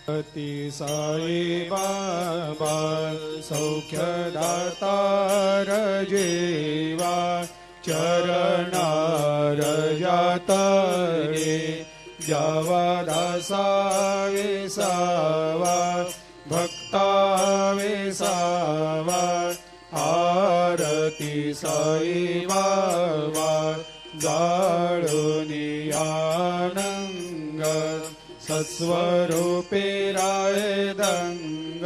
अति साई बाबा सौख्यदातार जीवा चरणार जातरे जावा दासा विसावा भक्ता विसावा आरती साई बाबा जाळुनी आनंग सत्स्वरूपे राय दंग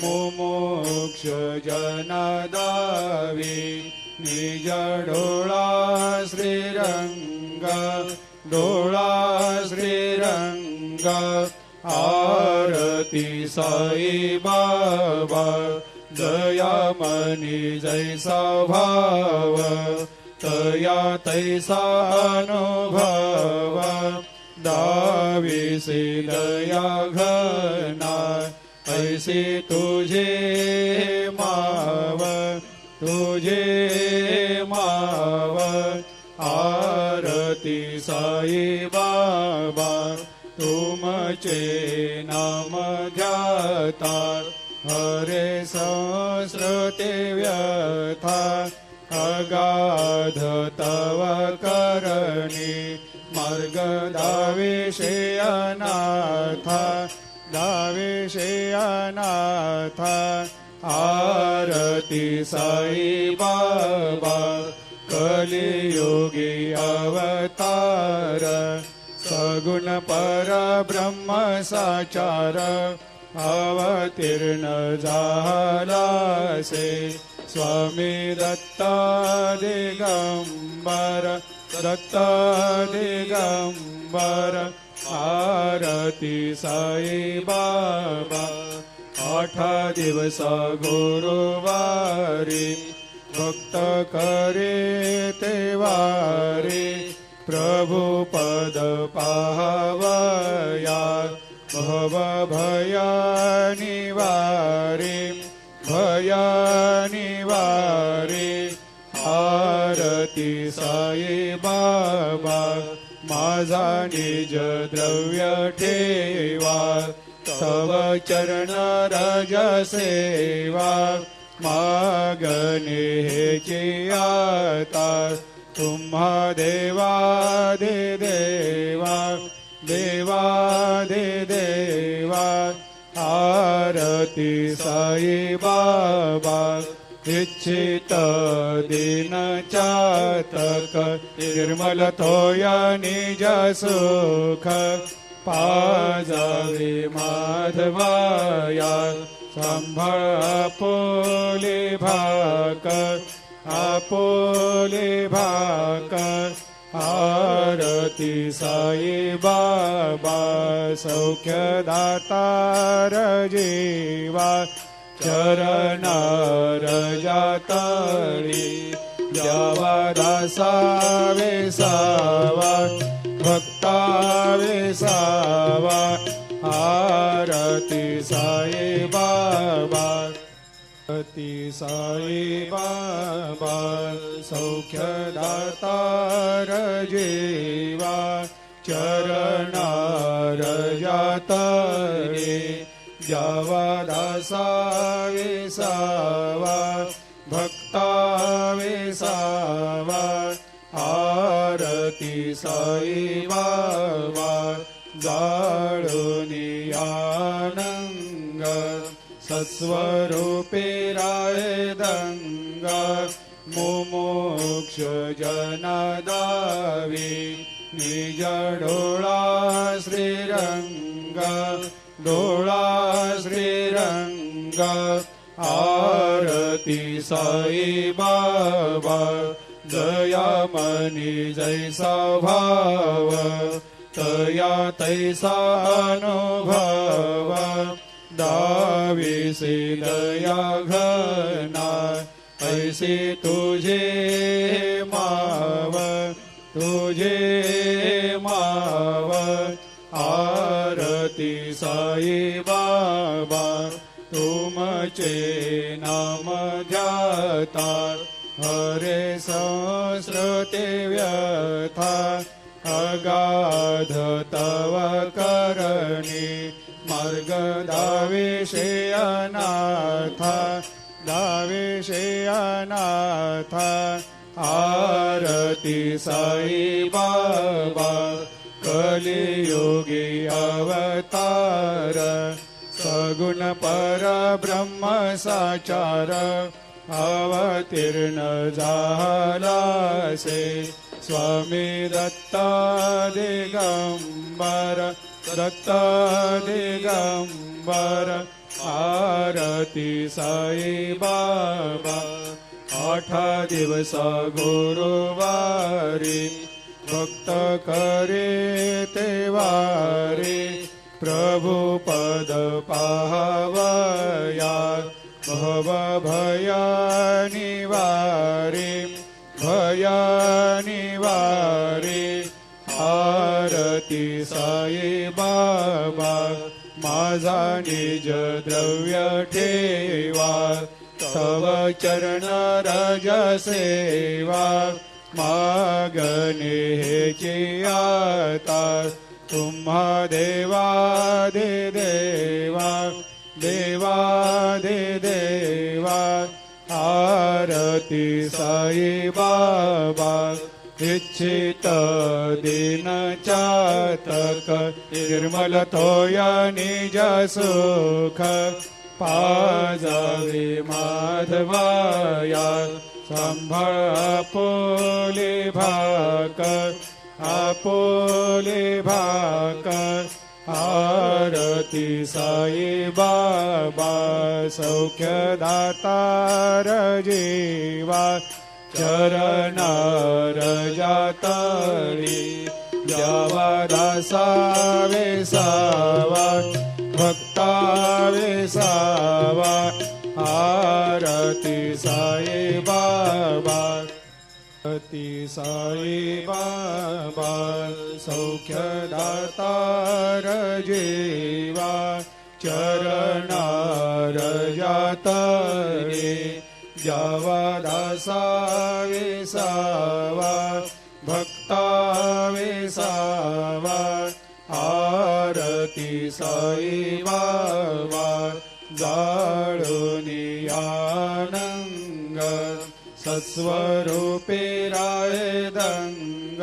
मुमुक्ष जनदावी निज डोळा श्रीरंग डोळा श्रीरंग आरती साई बाबा दयामनी जैसा भाव तया तैसा अनुभव दाविसे दया घना ऐसे तुझे माव तुझे माव आरती साई बाबा तुमचे नाम ध्याता हरे संस्कृते व्यथा अगाध तव करणी मार्ग दाविषे अनाथा दाविषे अनाथा आरती साई बाबा कलियुगी अवतार सगुण परब्रह्म साचार अवतीर्ण झालासे स्वामी दत्ता दिगंबर दत्ता दिगंबर आरती साई बाबा 8 दिवस गुरुवारी भक्त करे तेवारी प्रभु पद पाहवया भव भया निवारी भया निवारी आरती साई बाबा माझा निज द्रव्य ठेवा तव चरण रज सेवा मागणे हेची आता तुम्हा देवादि देवा देवादि देवा आरती साई बाबा इच्छित दिन चातक निर्मल थोया निज सुख पाजावे माधवाया सांभाळ आपोले भाक आरती साई बाबा सौख्यदातार जीवा चरणार जातळी द्यावा दासा विसावा भक्ता विसावा आरती साई बाबा अति साई बाबा सौख्यदातार जीवा चरणार जातळे जावा दासा विसावा भक्ता विसावा आरती साई बाबा जाळुनी आनंग सत्स्वरूपे राय दंग मुमुक्ष जनदावी निज डोळा श्रीरंग डोळा श्रीरंग आरती साई बाबा दयामनी जैसा भाव तया तैसा अनुभव दाविसे दया घना ऐसे तुझे माव तुझे माव आरती साई बाबा तुमचे नाम ध्याता हरे संस्कृते व्यथा अगाध तव करणी मार्ग दावेशे अनाथा दावेशे अनाथा आरती साई बाबा कलियुगी अवतार सगुण परब्रह्म साचार अवतीर्ण झालासे स्वामी दत्ता दिगंबर दत्ता दिगंबर आरती साई बाबा 8 दिवस गुरुवारी भक्त करे ते वारी प्रभु पद पाहवया भव भया निवारी भया निवारी आरती साई बाबा माझा निज द्रव्य ठेवा तव चरण रज सेवा मागणे हेची आता तुम्हा देवादि देवा देवादि देवा आरती साई बाबा इच्छित दिन चातक निर्मल तोया निज सुख पाजावे माधवाया संभाळ आपोले भाकर आपोले भाकर आरती साई बाबा सौख्य दातार जीवा चरणार जातळी द्यावा दासा वेसावा भक्ता वेसावा आरती साई बाबा आरती साई बाबा सौख्य दातार जीवा चरणार जातळे द्यावा दासा वेसावा भक्ता वेसावा आरती साई बाबा जाळूनी आनंग सस्वरूपे राय दंग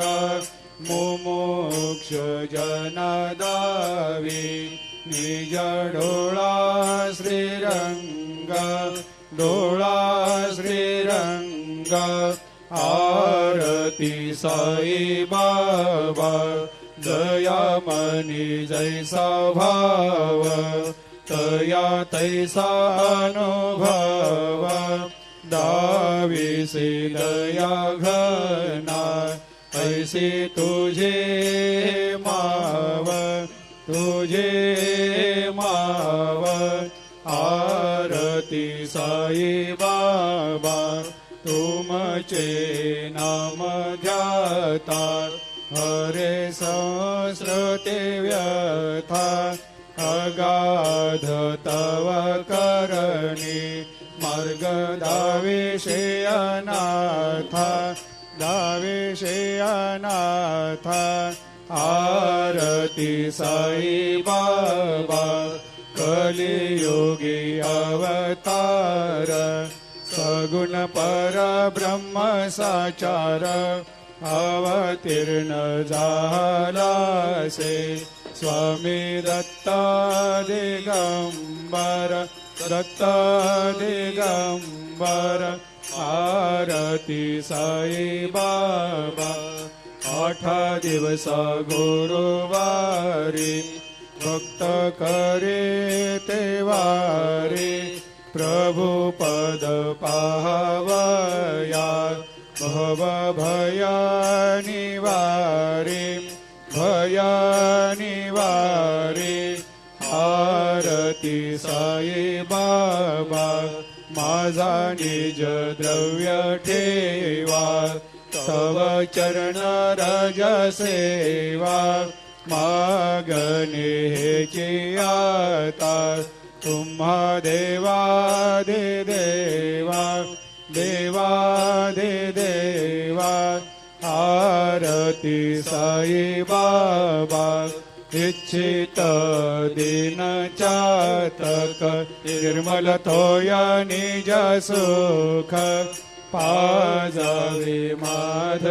मुमुक्ष जनदावी निज डोळा श्रीरंग डोळा श्रीरंग आरती साई बाबा दयामनी जैसा भाव तया तैसा अनुभव दाविसे दया घना ऐसे तुझे माव तुझे माव आरती साई बाबा तुमचे नाम ध्याता हरे सहस्रते व्यथा अगाध तव करणी मार्ग दावेशे अनाथा दावेशे अनाथा आरती साई बाबा कलियुगी अवतार सगुण परब्रह्म साचार अवतीर्ण झालासे स्वामी दत्ता दिगंबर दत्ता दिगंबर आरती साई बाबा 8 दिवस गुरुवारी भक्त करे ते वारी प्रभु पद पाहवया भव भया निवारी भया निवारी आरती साई बाबा माझा निज द्रव्य ठेवा तव चरण रज सेवा मागणे हेची आता तुम्हा देवादि देवा देवादि देवा आरती साई बाबा इच्छित दीन चातक निर्मल थोया निज सुख पाजावे माधव